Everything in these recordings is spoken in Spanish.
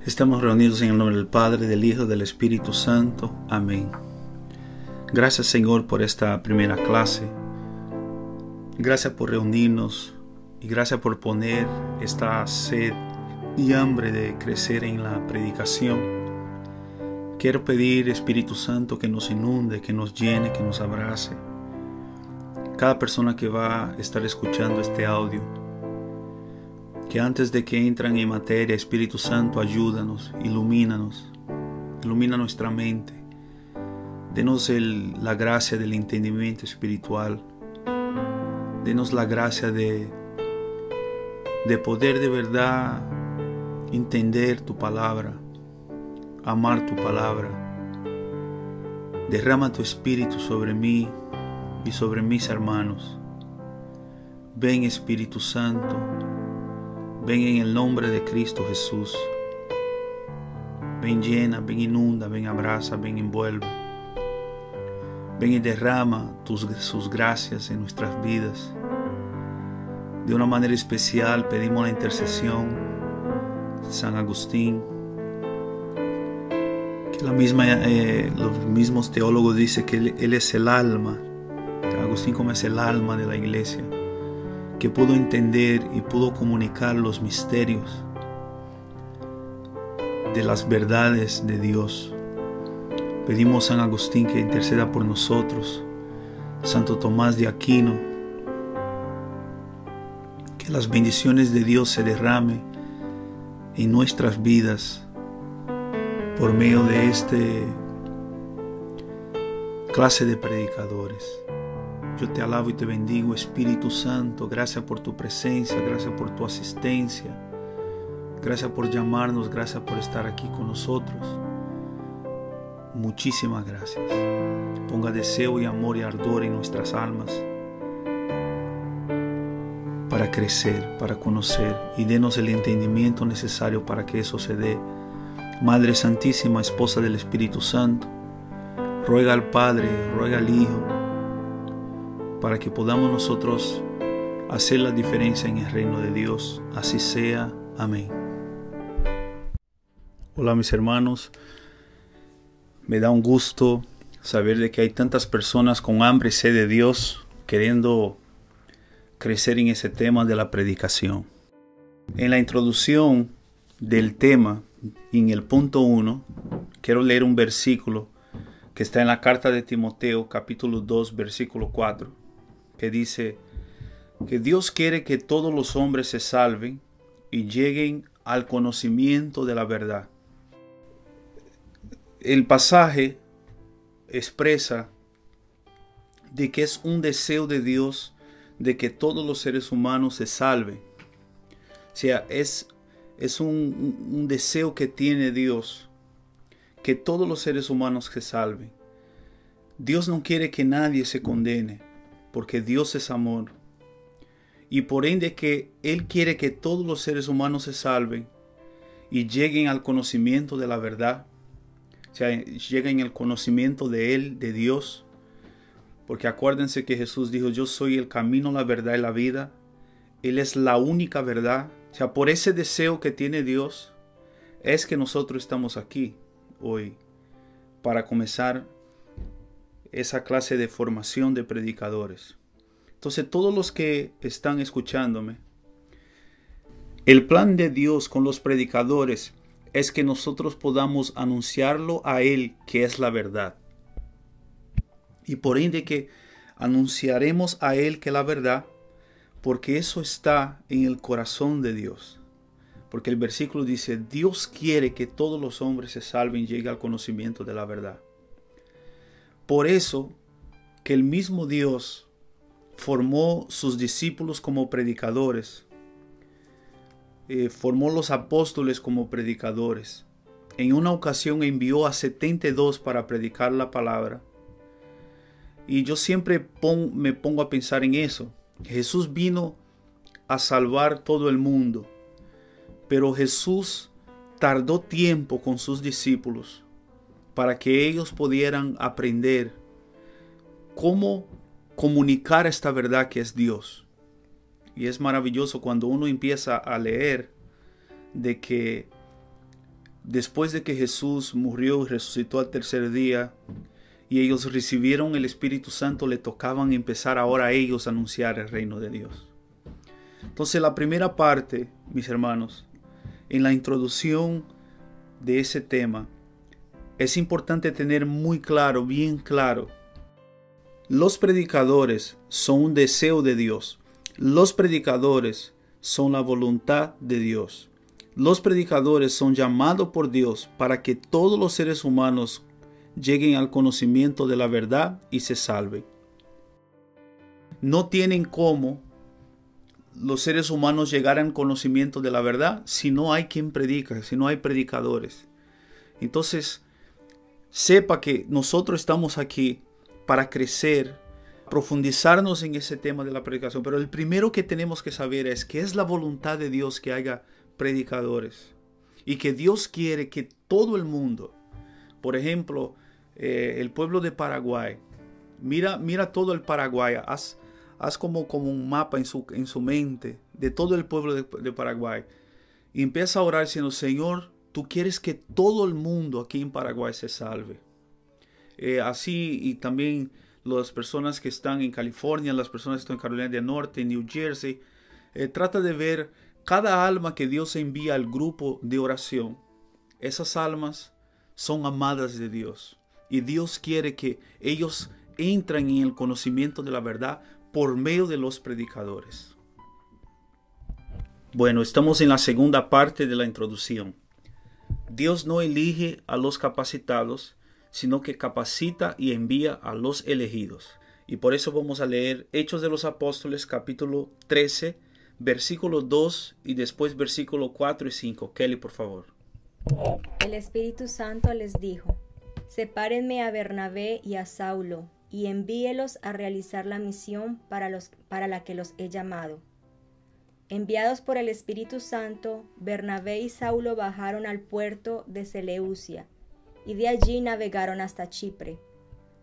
Estamos reunidos en el nombre del Padre, del Hijo, del Espíritu Santo. Amén. Gracias, Señor, por esta primera clase. Gracias por reunirnos y gracias por poner esta sed y hambre de crecer en la predicación. Quiero pedir, Espíritu Santo, que nos inunde, que nos llene, que nos abrace. Cada persona que va a estar escuchando este audio, que antes de que entran en materia, Espíritu Santo, ayúdanos, ilumina nuestra mente. Denos la gracia del entendimiento espiritual. Denos la gracia de poder de verdad entender tu palabra, amar tu palabra. Derrama tu Espíritu sobre mí y sobre mis hermanos. Ven, Espíritu Santo. Ven en el nombre de Cristo Jesús. Ven, llena, ven, inunda, ven, abraza, ven, envuelve. Ven y derrama sus gracias en nuestras vidas. De una manera especial pedimos la intercesión de San Agustín, que los mismos teólogos dicen que él es el alma. San Agustín como es el alma de la iglesia, que pudo entender y pudo comunicar los misterios de las verdades de Dios. Pedimos a San Agustín que interceda por nosotros, Santo Tomás de Aquino, que las bendiciones de Dios se derramen en nuestras vidas por medio de esta clase de predicadores. Yo te alabo y te bendigo, Espíritu Santo. Gracias por tu presencia, gracias por tu asistencia. Gracias por llamarnos, gracias por estar aquí con nosotros. Muchísimas gracias. Ponga deseo y amor y ardor en nuestras almas para crecer, para conocer, y denos el entendimiento necesario para que eso se dé. Madre Santísima, Esposa del Espíritu Santo, ruega al Padre, ruega al Hijo, para que podamos nosotros hacer la diferencia en el reino de Dios. Así sea. Amén. Hola, mis hermanos. Me da un gusto saber de que hay tantas personas con hambre y sed de Dios queriendo crecer en ese tema de la predicación. En la introducción del tema, en el punto 1, quiero leer un versículo que está en la carta de Timoteo, capítulo 2, versículo 4. Que dice que Dios quiere que todos los hombres se salven y lleguen al conocimiento de la verdad. El pasaje expresa de que es un deseo de Dios de que todos los seres humanos se salven. O sea, es un deseo que tiene Dios, que todos los seres humanos se salven. Dios no quiere que nadie se condene, porque Dios es amor. Y por ende que Él quiere que todos los seres humanos se salven y lleguen al conocimiento de la verdad. O sea, lleguen al conocimiento de Él, de Dios. Porque acuérdense que Jesús dijo, yo soy el camino, la verdad y la vida. Él es la única verdad. O sea, por ese deseo que tiene Dios, es que nosotros estamos aquí hoy para comenzar esa clase de formación de predicadores. Entonces, todos los que están escuchándome, el plan de Dios con los predicadores es que nosotros podamos anunciarlo a Él, que es la verdad. Y por ende que anunciaremos a Él que es la verdad, porque eso está en el corazón de Dios. Porque el versículo dice, Dios quiere que todos los hombres se salven y lleguen al conocimiento de la verdad. Por eso que el mismo Dios formó sus discípulos como predicadores. Formó los apóstoles como predicadores. En una ocasión envió a 72 para predicar la palabra. Y yo siempre me pongo a pensar en eso. Jesús vino a salvar todo el mundo. Pero Jesús tardó tiempo con sus discípulos para que ellos pudieran aprender cómo comunicar esta verdad que es Dios. Y es maravilloso cuando uno empieza a leer de que después de que Jesús murió y resucitó al tercer día, y ellos recibieron el Espíritu Santo, le tocaban empezar ahora a ellos a anunciar el reino de Dios. Entonces la primera parte, mis hermanos, en la introducción de ese tema, es importante tener muy claro, bien claro, los predicadores son un deseo de Dios. Los predicadores son la voluntad de Dios. Los predicadores son llamados por Dios para que todos los seres humanos lleguen al conocimiento de la verdad y se salven. No tienen cómo los seres humanos llegar al conocimiento de la verdad si no hay quien predica, si no hay predicadores. Entonces, sepa que nosotros estamos aquí para crecer, profundizarnos en ese tema de la predicación. Pero el primero que tenemos que saber es que es la voluntad de Dios que haya predicadores. Y que Dios quiere que todo el mundo, por ejemplo, el pueblo de Paraguay, mira todo el Paraguay, haz como un mapa en su mente de todo el pueblo de Paraguay. Y empieza a orar diciendo, Señor, tú quieres que todo el mundo aquí en Paraguay se salve. Así, y también las personas que están en California, las personas que están en Carolina del Norte, en New Jersey, trata de ver cada alma que Dios envía al grupo de oración. Esas almas son amadas de Dios. Y Dios quiere que ellos entren en el conocimiento de la verdad por medio de los predicadores. Bueno, estamos en la segunda parte de la introducción. Dios no elige a los capacitados, sino que capacita y envía a los elegidos. Y por eso vamos a leer Hechos de los Apóstoles, capítulo 13, versículo 2 y después versículo 4 y 5. Kelly, por favor. El Espíritu Santo les dijo, sepárenme a Bernabé y a Saulo, y envíelos a realizar la misión para la que los he llamado. Enviados por el Espíritu Santo, Bernabé y Saulo bajaron al puerto de Seleucia, y de allí navegaron hasta Chipre.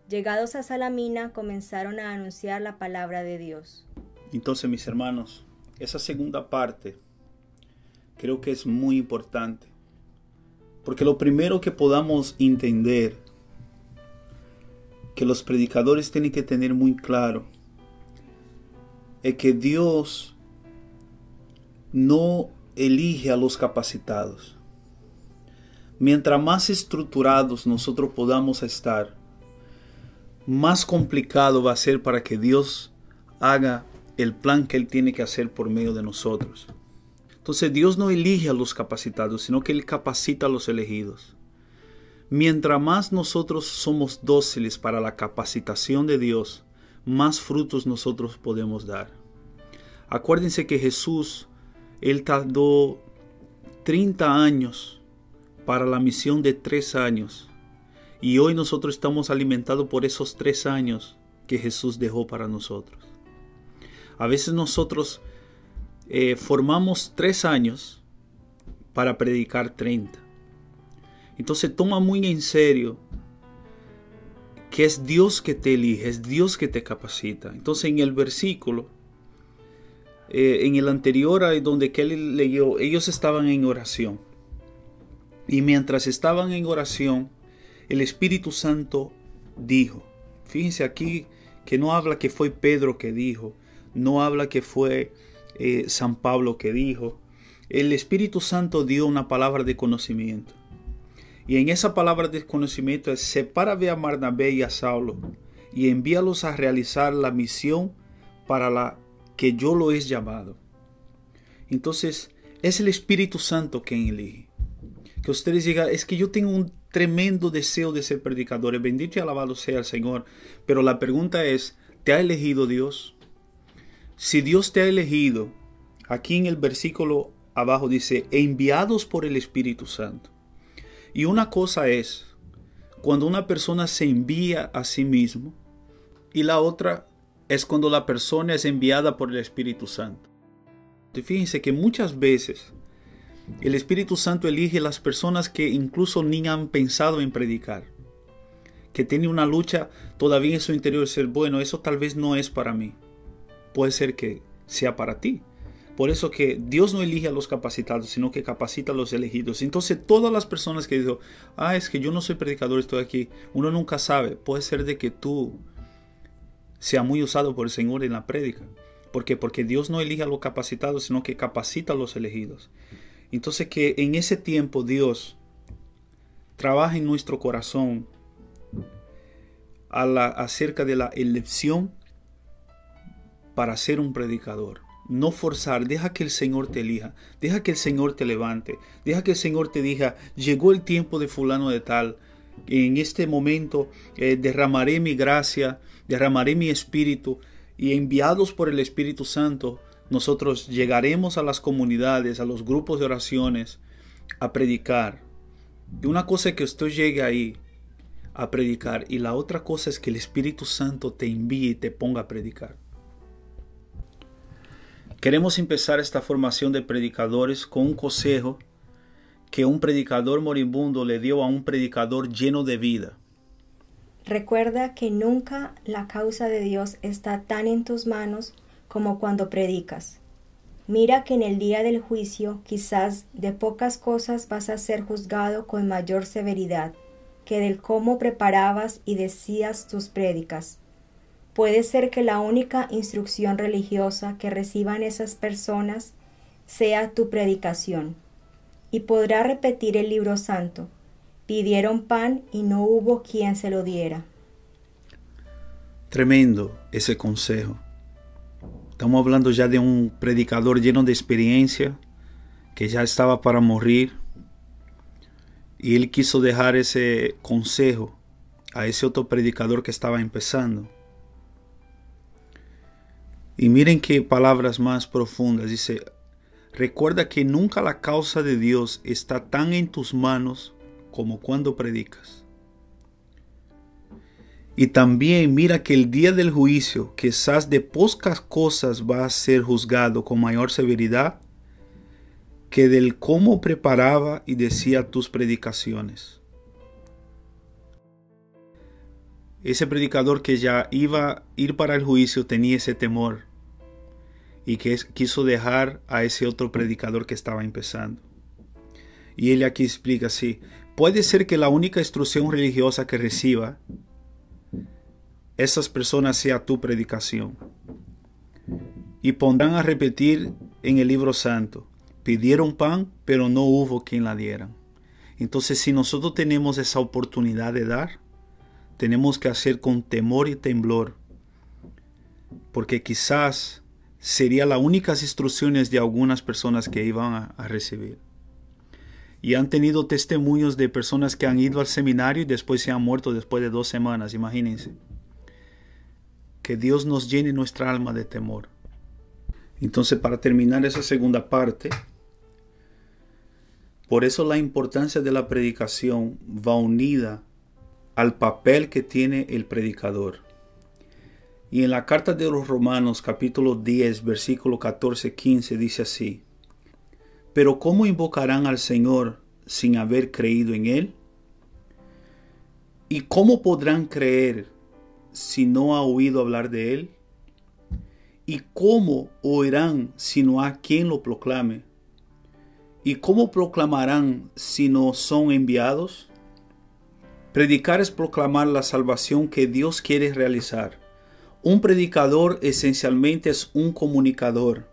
Llegados a Salamina, comenzaron a anunciar la palabra de Dios. Entonces, mis hermanos, esa segunda parte creo que es muy importante. Porque lo primero que podamos entender, que los predicadores tienen que tener muy claro, es que Dios no elige a los capacitados. Mientras más estructurados nosotros podamos estar, más complicado va a ser para que Dios haga el plan que Él tiene que hacer por medio de nosotros. Entonces Dios no elige a los capacitados, sino que Él capacita a los elegidos. Mientras más nosotros somos dóciles para la capacitación de Dios, más frutos nosotros podemos dar. Acuérdense que Jesús, Él tardó 30 años para la misión de 3 años. Y hoy nosotros estamos alimentados por esos 3 años que Jesús dejó para nosotros. A veces nosotros formamos 3 años para predicar 30. Entonces toma muy en serio que es Dios que te elige, es Dios que te capacita. Entonces en el versículo, en el anterior donde Kelly leyó, ellos estaban en oración. Y mientras estaban en oración, el Espíritu Santo dijo. Fíjense aquí que no habla que fue Pedro que dijo, no habla que fue San Pablo que dijo. El Espíritu Santo dio una palabra de conocimiento. Y en esa palabra de conocimiento es: sepárame a Bernabé y a Saulo y envíalos a realizar la misión para la que yo lo he llamado. Entonces es el Espíritu Santo quien elige. Que ustedes digan, es que yo tengo un tremendo deseo de ser predicador. Bendito y alabado sea el Señor. Pero la pregunta es, ¿te ha elegido Dios? Si Dios te ha elegido, aquí en el versículo abajo dice, enviados por el Espíritu Santo. Y una cosa es cuando una persona se envía a sí mismo, y la otra es cuando la persona es enviada por el Espíritu Santo. Y fíjense que muchas veces el Espíritu Santo elige las personas que incluso ni han pensado en predicar, que tienen una lucha todavía en su interior de ser, bueno, eso tal vez no es para mí. Puede ser que sea para ti. Por eso que Dios no elige a los capacitados, sino que capacita a los elegidos. Entonces todas las personas que dicen, es que yo no soy predicador, estoy aquí, uno nunca sabe. Puede ser de que tú seas muy usado por el Señor en la prédica. ¿Por qué? Porque Dios no elige a los capacitados, sino que capacita a los elegidos. Entonces que en ese tiempo Dios trabaja en nuestro corazón acerca de la elección para ser un predicador. No forzar, deja que el Señor te elija, deja que el Señor te levante, deja que el Señor te diga, llegó el tiempo de fulano de tal, en este momento derramaré mi gracia, derramaré mi espíritu, y enviados por el Espíritu Santo, nosotros llegaremos a las comunidades, a los grupos de oraciones, a predicar. Y una cosa es que usted llegue ahí a predicar, y la otra cosa es que el Espíritu Santo te envíe y te ponga a predicar. Queremos empezar esta formación de predicadores con un consejo que un predicador moribundo le dio a un predicador lleno de vida. Recuerda que nunca la causa de Dios está tan en tus manos como cuando predicas. Mira que en el día del juicio quizás de pocas cosas vas a ser juzgado con mayor severidad que del cómo preparabas y decías tus prédicas. Puede ser que la única instrucción religiosa que reciban esas personas sea tu predicación. Y podrá repetir el libro santo. Pidieron pan y no hubo quien se lo diera. Tremendo ese consejo. Estamos hablando ya de un predicador lleno de experiencia, que ya estaba para morir. Y él quiso dejar ese consejo a ese otro predicador que estaba empezando. Y miren qué palabras más profundas. Dice, recuerda que nunca la causa de Dios está tan en tus manos como cuando predicas. Y también mira que el día del juicio, quizás de pocas cosas va a ser juzgado con mayor severidad que del cómo preparaba y decía tus predicaciones. Ese predicador que ya iba a ir para el juicio tenía ese temor y que quiso dejar a ese otro predicador que estaba empezando. Y él aquí explica así, puede ser que la única instrucción religiosa que reciba esas personas sea tu predicación. Y pondrán a repetir en el libro santo, pidieron pan, pero no hubo quien la diera. Entonces, si nosotros tenemos esa oportunidad de dar, tenemos que hacer con temor y temblor, porque quizás sería las únicas instrucciones de algunas personas que iban a recibir. Y han tenido testimonios de personas que han ido al seminario y después se han muerto después de 2 semanas, imagínense. Que Dios nos llene nuestra alma de temor. Entonces, para terminar esa segunda parte, por eso la importancia de la predicación va unida al papel que tiene el predicador. Y en la carta de los Romanos capítulo 10 versículo 14-15 dice así, pero ¿cómo invocarán al Señor sin haber creído en Él? ¿Y cómo podrán creer si no ha oído hablar de Él? ¿Y cómo oirán si no hay quien lo proclame? ¿Y cómo proclamarán si no son enviados? Predicar es proclamar la salvación que Dios quiere realizar. Un predicador esencialmente es un comunicador.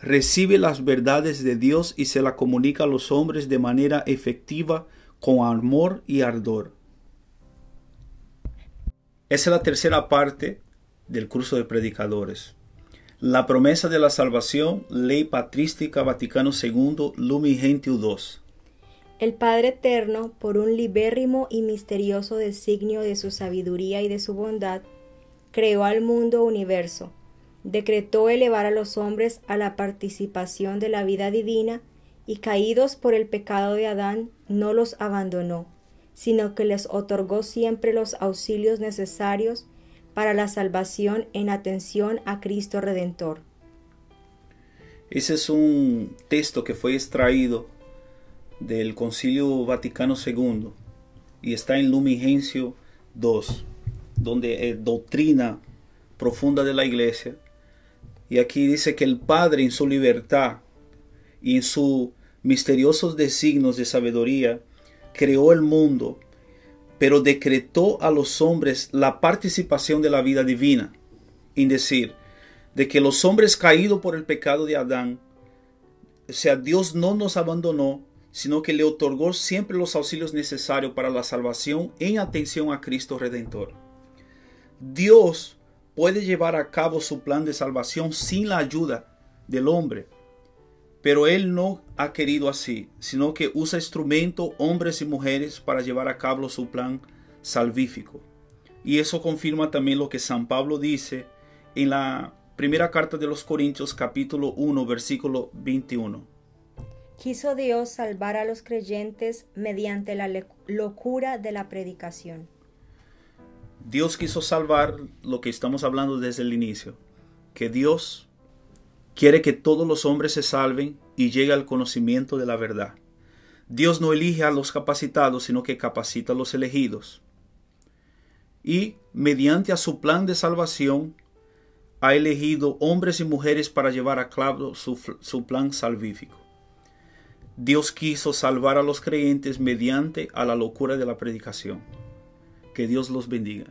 Recibe las verdades de Dios y se la comunica a los hombres de manera efectiva, con amor y ardor. Esa es la tercera parte del curso de predicadores. La promesa de la salvación, Ley Patrística Vaticano II, Lumen Gentium II. El Padre Eterno, por un libérrimo y misterioso designio de su sabiduría y de su bondad, creó al mundo universo, decretó elevar a los hombres a la participación de la vida divina y caídos por el pecado de Adán, no los abandonó, sino que les otorgó siempre los auxilios necesarios para la salvación en atención a Cristo Redentor. Ese es un texto que fue extraído del Concilio Vaticano II y está en Lumen Gentium II, donde doctrina profunda de la Iglesia Y aquí dice que el Padre en su libertad y en sus misteriosos designios de sabiduría creó el mundo, pero decretó a los hombres la participación de la vida divina. Es decir, de que los hombres caídos por el pecado de Adán, o sea, Dios no nos abandonó, sino que le otorgó siempre los auxilios necesarios para la salvación en atención a Cristo Redentor. Dios puede llevar a cabo su plan de salvación sin la ayuda del hombre, pero Él no ha querido así, sino que usa instrumentos, hombres y mujeres, para llevar a cabo su plan salvífico. Y eso confirma también lo que San Pablo dice en la primera carta de los Corintios, capítulo 1, versículo 21. Quiso Dios salvar a los creyentes mediante la locura de la predicación. Dios quiso salvar lo que estamos hablando desde el inicio, que Dios quiere que todos los hombres se salven y lleguen al conocimiento de la verdad. Dios no elige a los capacitados, sino que capacita a los elegidos. Y mediante a su plan de salvación, ha elegido hombres y mujeres para llevar a cabo su plan salvífico. Dios quiso salvar a los creyentes mediante a la locura de la predicación. Que Dios los bendiga.